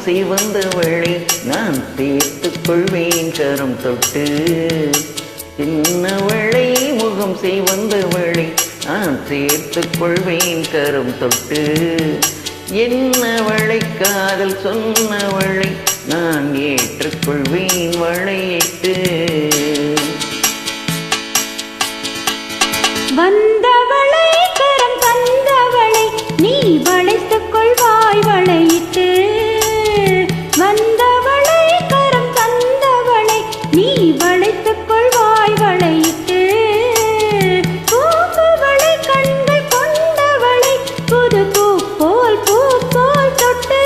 சிவந்தவளை நான் சேர்த்துக் கொள்வேன் கரம் தொட்டு. சின்னவளை முகம் சிவந்தவளை நான் சேர்த்துக் கொள்வேன் கரம் தொட்டு. என்னவளை காதல் சொன்னவளை நான் ஏற்றுக்கொள்வேன் வளையிட்டு. வந்தவளை கரம் தந்தவளை நீ வளைத்துக் கொள்வாய் வளையிட்டு. வந்தவளை கரம் தந்தவளை நீ வளைத்துக் கொள்வாய் வளையிட்டு. பூம்புவளை கண்கள் கொண்டவளை புது பூ போல் தொட்டு.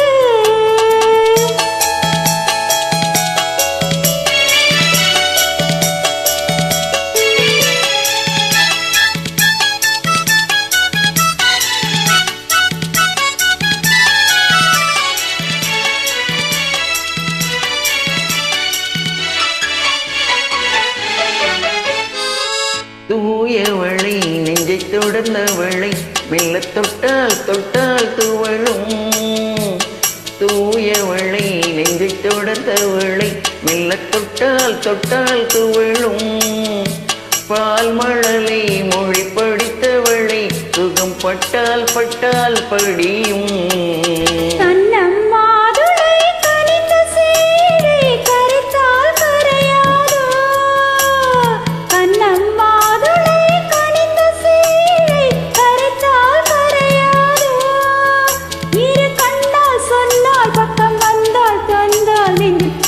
தூயவளை நெஞ்சை தொடர்ந்தவளை மெல்ல தொட்டால் தொட்டால் துவழும். தூயவளை நெஞ்சை தொடர்ந்தவளை மெல்ல தொட்டால் தொட்டால் துவழும். பால் மழலை மொழி படித்தவளை சுகம் பட்டால் பட்டால் படியும்.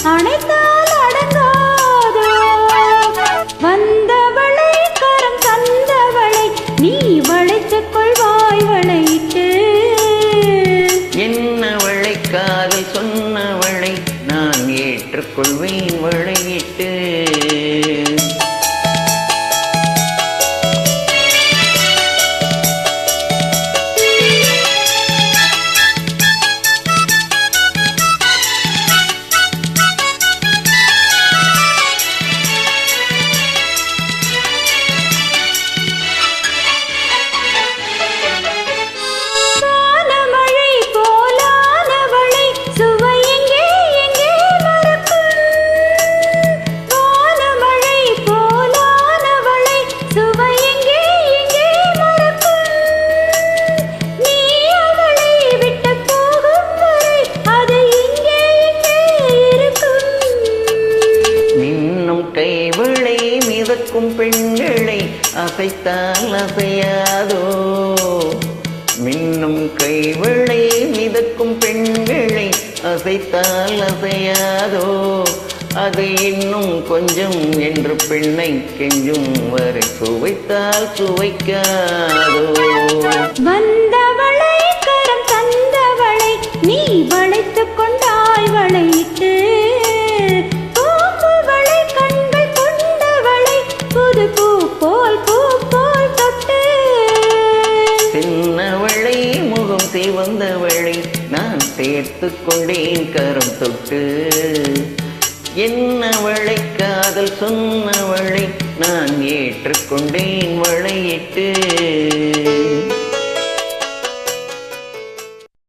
அணைத்தால் அடங்காதோ. வந்தவளை கரம் தந்தவளை நீ வளைத்துக் கொள்வாய் வளையிட்டு. என்னவளை காதல் சொன்னவளை நான் ஏற்றுக்கொள்வேன் வளையிட்டு. கைவளை மிதக்கும் பெண்களை அசைத்தால் அசையாதோ. மின்னும் கைவளை மிதக்கும் பெண்களை அசைத்தால் அசையாதோ. அது இன்னும் கொஞ்சம் என்று பெண்ணை கெஞ்சும் வரை சுவைத்தால் சுவைக்காதோ. வந்தவளை கரம் தந்தவளை நீ வளைத்துக் கொண்டாய் வளையிட்டு. பூ போல் தொட்டு. சின்னவளை முகம் சிவந்தவளை நான் சேர்த்துக் கொண்டேன் கரம் தொட்டு. என்னவளை காதல் சொன்னவளை நான் ஏற்றுக்கொண்டேன் வளையிட்டு.